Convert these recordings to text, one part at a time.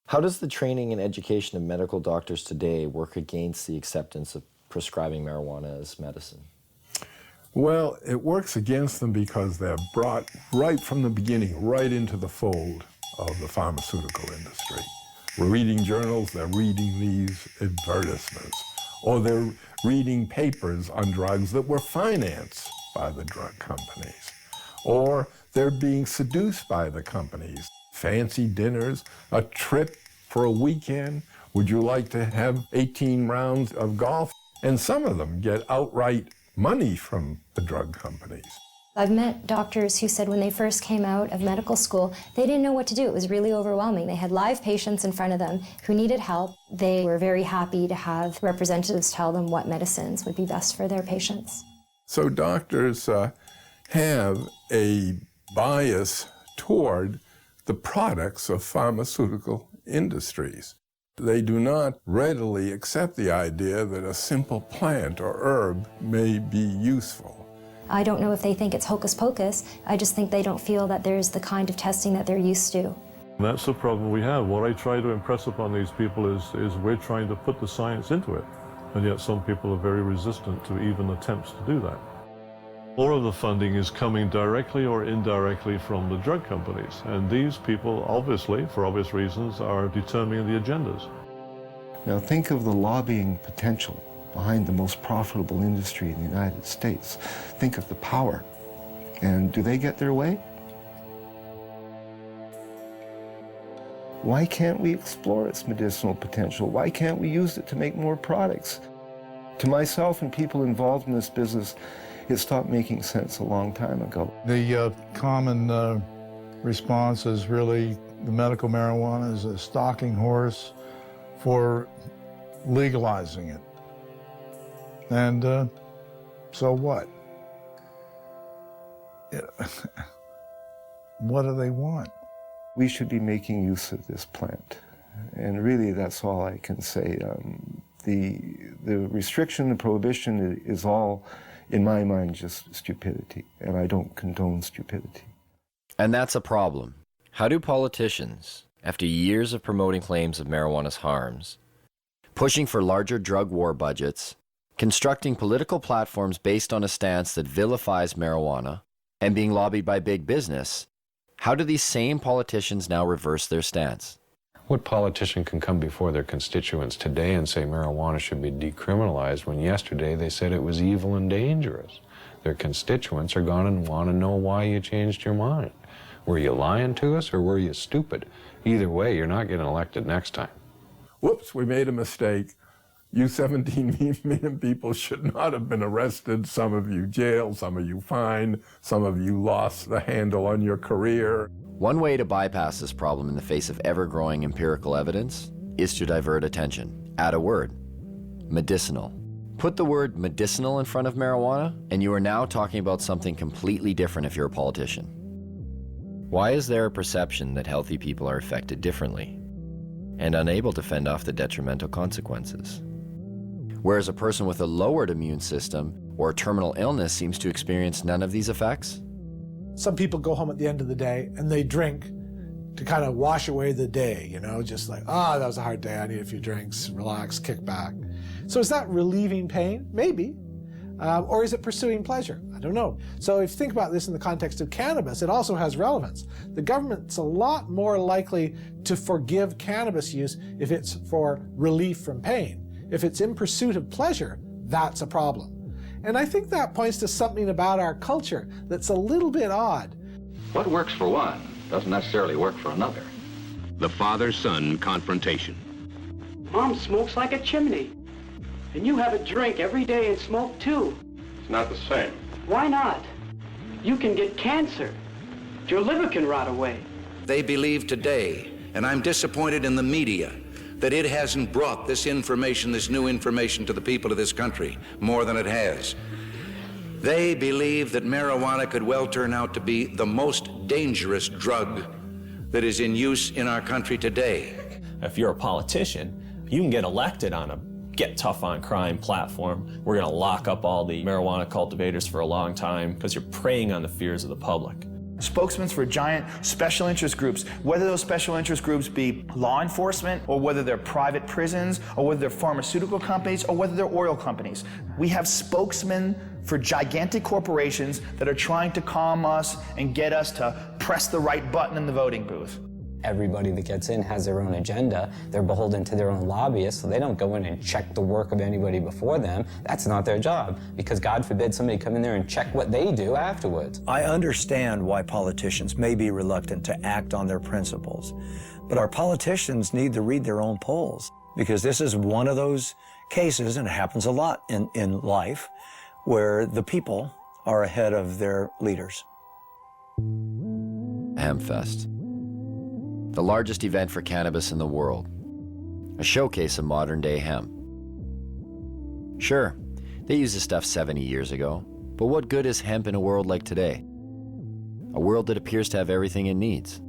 How does the training and education of medical doctors today work against the acceptance of prescribing marijuana as medicine? Well, it works against them because they're brought right from the beginning, right into the fold of the pharmaceutical industry. We're reading journals, they're reading these advertisements, or they're reading papers on drugs that were financed by the drug companies, or they're being seduced by the companies. Fancy dinners, a trip for a weekend. Would you like to have 18 rounds of golf? And some of them get outright money from the drug companies. I've met doctors who said when they first came out of medical school, they didn't know what to do. It was really overwhelming. They had live patients in front of them who needed help. They were very happy to have representatives tell them what medicines would be best for their patients. So doctors have a bias toward the products of pharmaceutical industries. They do not readily accept the idea that a simple plant or herb may be useful. I don't know if they think it's hocus pocus. I just think they don't feel that there's the kind of testing that they're used to. That's the problem we have. What I try to impress upon these people is we're trying to put the science into it, and yet some people are very resistant to even attempts to do that. More of the funding is coming directly or indirectly from the drug companies, and these people, obviously, for obvious reasons, are determining the agendas. Now think of the lobbying potential behind the most profitable industry in the United States. Think of the power. And do they get their way? Why can't we explore its medicinal potential? Why can't we use it to make more products? To myself and people involved in this business, it stopped making sense a long time ago. The common response is really the medical marijuana is a stalking horse for legalizing it. And so what? What do they want? We should be making use of this plant. And really, that's all I can say. The restriction, the prohibition is all, in my mind, just stupidity, and I don't condone stupidity. And that's a problem. How do politicians, after years of promoting claims of marijuana's harms, pushing for larger drug war budgets, constructing political platforms based on a stance that vilifies marijuana, and being lobbied by big business, how do these same politicians now reverse their stance? What politician can come before their constituents today and say marijuana should be decriminalized when yesterday they said it was evil and dangerous? Their constituents are going to want to know why you changed your mind. Were you lying to us or were you stupid? Either way, you're not getting elected next time. Whoops, we made a mistake. You 17 million people should not have been arrested. Some of you jailed, some of you fined, some of you lost the handle on your career. One way to bypass this problem in the face of ever-growing empirical evidence is to divert attention. Add a word: medicinal. Put the word medicinal in front of marijuana, and you are now talking about something completely different if you're a politician. Why is there a perception that healthy people are affected differently and unable to fend off the detrimental consequences, whereas a person with a lowered immune system or a terminal illness seems to experience none of these effects? Some people go home at the end of the day and they drink to kind of wash away the day, you know, just like, that was a hard day, I need a few drinks, relax, kick back. So is that relieving pain? Maybe. Or is it pursuing pleasure? I don't know. So if you think about this in the context of cannabis, it also has relevance. The government's a lot more likely to forgive cannabis use if it's for relief from pain. If it's in pursuit of pleasure, that's a problem. And I think that points to something about our culture that's a little bit odd. What works for one doesn't necessarily work for another. The father-son confrontation. Mom smokes like a chimney. And you have a drink every day and smoke too. It's not the same. Why not? You can get cancer. Your liver can rot away. They believe today, and I'm disappointed in the media, that it hasn't brought this information, this new information to the people of this country more than it has. They believe that marijuana could well turn out to be the most dangerous drug that is in use in our country today. If you're a politician, you can get elected on a get tough on crime platform. We're gonna lock up all the marijuana cultivators for a long time because you're preying on the fears of the public. Spokesmen for giant special interest groups, whether those special interest groups be law enforcement, or whether they're private prisons, or whether they're pharmaceutical companies, or whether they're oil companies. We have spokesmen for gigantic corporations that are trying to calm us and get us to press the right button in the voting booth. Everybody that gets in has their own agenda. They're beholden to their own lobbyists, so they don't go in and check the work of anybody before them. That's not their job, because God forbid somebody come in there and check what they do afterwards. I understand why politicians may be reluctant to act on their principles, but our politicians need to read their own polls, because this is one of those cases, and it happens a lot in life, where the people are ahead of their leaders. Hempfest, the largest event for cannabis in the world, a showcase of modern-day hemp. Sure, they used this stuff 70 years ago, but what good is hemp in a world like today? A world that appears to have everything it needs.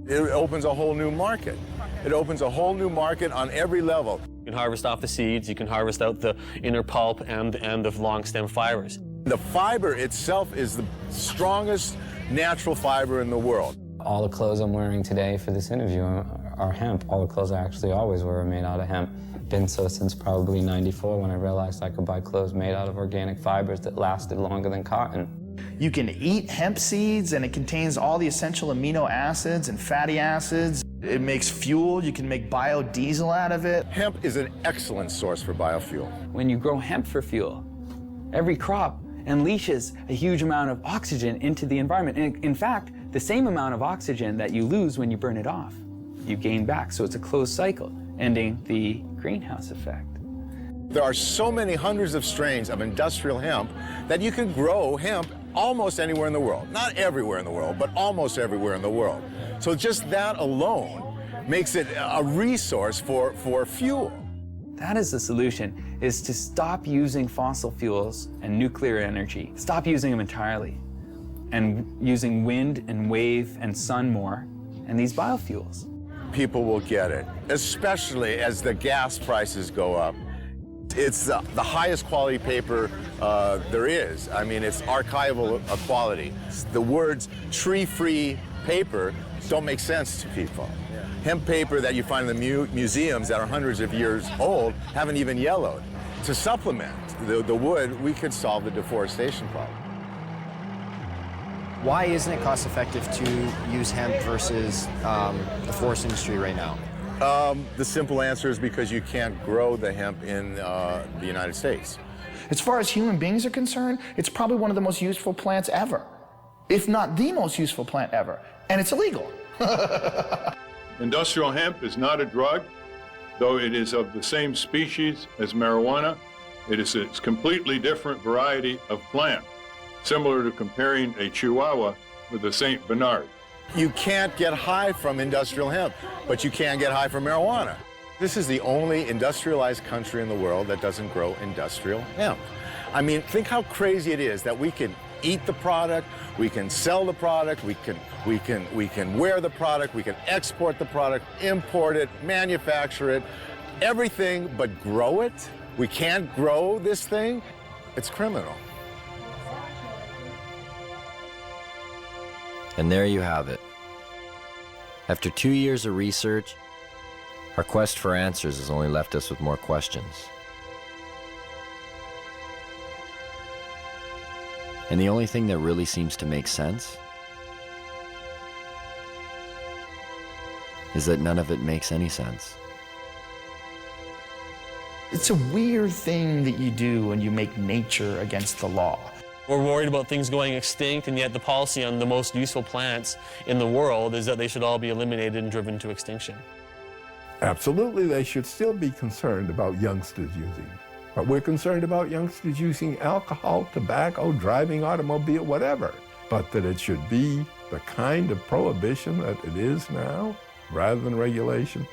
It opens a whole new market. It opens a whole new market on every level. You can harvest off the seeds, you can harvest out the inner pulp and the long stem fibers. The fiber itself is the strongest natural fiber in the world. All the clothes I'm wearing today for this interview are hemp. All the clothes I actually always wear are made out of hemp. Been so since probably '94, when I realized I could buy clothes made out of organic fibers that lasted longer than cotton. You can eat hemp seeds, and it contains all the essential amino acids and fatty acids. It makes fuel. You can make biodiesel out of it. Hemp is an excellent source for biofuel. When you grow hemp for fuel, every crop unleashes a huge amount of oxygen into the environment. And in fact, the same amount of oxygen that you lose when you burn it off, you gain back. So it's a closed cycle, ending the greenhouse effect. There are so many hundreds of strains of industrial hemp that you can grow hemp almost anywhere in the world. Not everywhere in the world, but almost everywhere in the world. So just that alone makes it a resource for fuel. That is the solution, is to stop using fossil fuels and nuclear energy. Stop using them entirely, and using wind and wave and sun more, and these biofuels. People will get it, especially as the gas prices go up. It's the highest quality paper there is. I mean, it's archival quality. The words tree-free paper don't make sense to people. Hemp paper that you find in the museums that are hundreds of years old haven't even yellowed. To supplement the wood, we could solve the deforestation problem. Why isn't it cost effective to use hemp versus the forest industry right now? The simple answer is because you can't grow the hemp in the United States. As far as human beings are concerned, it's probably one of the most useful plants ever, if not the most useful plant ever, and it's illegal. Industrial hemp is not a drug, though it is of the same species as marijuana. It is a completely different variety of plant, similar to comparing a Chihuahua with a St. Bernard. You can't get high from industrial hemp, but you can get high from marijuana. This is the only industrialized country in the world that doesn't grow industrial hemp. I mean, think how crazy it is that we can eat the product, we can sell the product, we can wear the product, we can export the product, import it, manufacture it, everything but grow it. We can't grow this thing. It's criminal. And there you have it. After 2 years of research, our quest for answers has only left us with more questions. And the only thing that really seems to make sense is that none of it makes any sense. It's a weird thing that you do when you make nature against the law. We're worried about things going extinct, and yet the policy on the most useful plants in the world is that they should all be eliminated and driven to extinction. Absolutely, they should still be concerned about youngsters using. But we're concerned about youngsters using alcohol, tobacco, driving automobile, whatever. But that it should be the kind of prohibition that it is now, rather than regulation,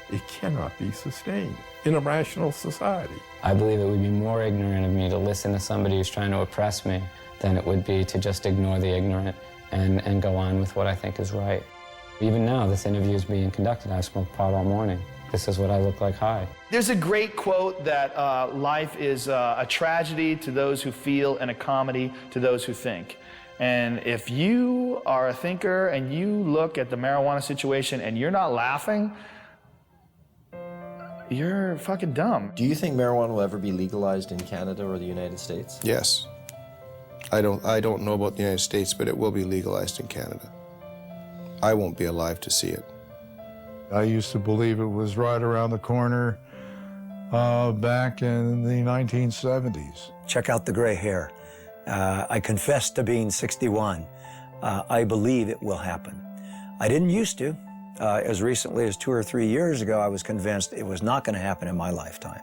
it cannot be sustained in a rational society. I believe it would be more ignorant of me to listen to somebody who's trying to oppress me than it would be to just ignore the ignorant and go on with what I think is right. Even now, this interview is being conducted. I smoke pot all morning. This is what I look like high. There's a great quote that life is a tragedy to those who feel and a comedy to those who think. And if you are a thinker and you look at the marijuana situation and you're not laughing, you're fucking dumb. Do you think marijuana will ever be legalized in Canada or the United States? Yes. I don't know about the United States, but it will be legalized in Canada. I won't be alive to see it. I used to believe it was right around the corner back in the 1970s. Check out the gray hair. I confess to being 61. I believe it will happen. I didn't used to. As recently as 2 or 3 years ago, I was convinced it was not going to happen in my lifetime.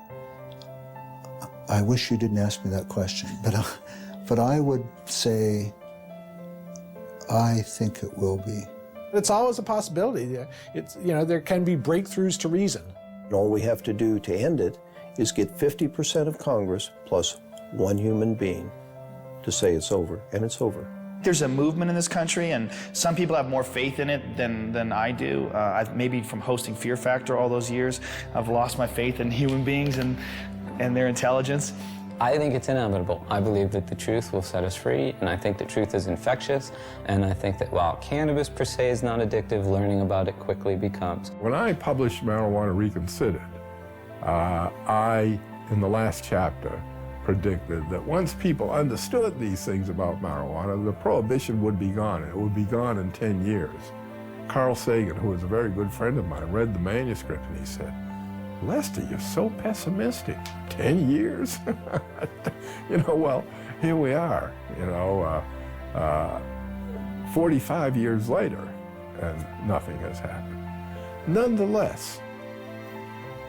I wish you didn't ask me that question, but I would say I think it will be. It's always a possibility. It's, you know, there can be breakthroughs to reason. All we have to do to end it is get 50% of Congress plus one human being to say it's over, and it's over. There's a movement in this country, and some people have more faith in it than I do. Maybe from hosting Fear Factor all those years, I've lost my faith in human beings and their intelligence. I think it's inevitable. I believe that the truth will set us free, and I think the truth is infectious, and I think that while cannabis per se is not addictive, learning about it quickly becomes. When I published Marijuana Reconsidered, I, in the last chapter, predicted that once people understood these things about marijuana, the prohibition would be gone. It would be gone in 10 years. Carl Sagan, who was a very good friend of mine, read the manuscript and he said, "Lester, you're so pessimistic. 10 years?" You know, well, here we are, 45 years later, and nothing has happened. Nonetheless,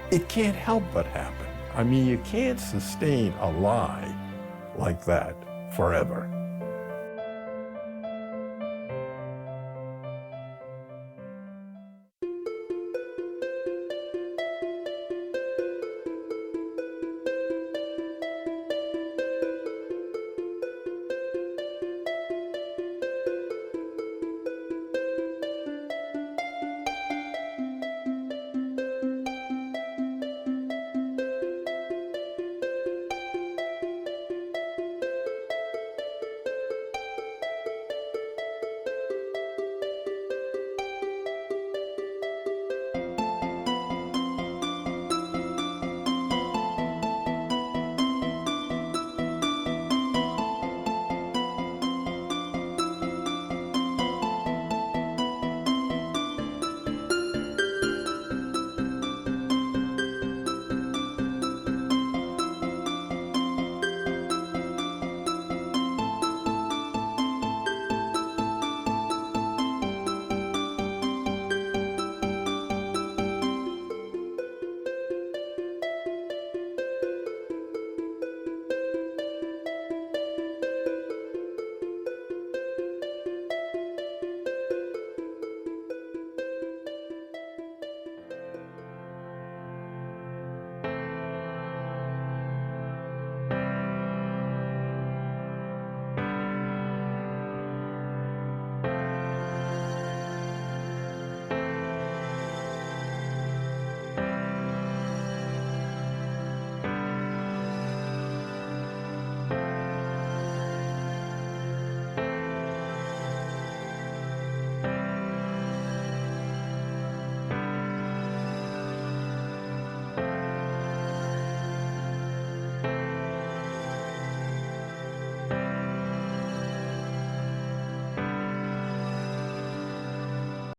it can't help but happen. I mean, you can't sustain a lie like that forever.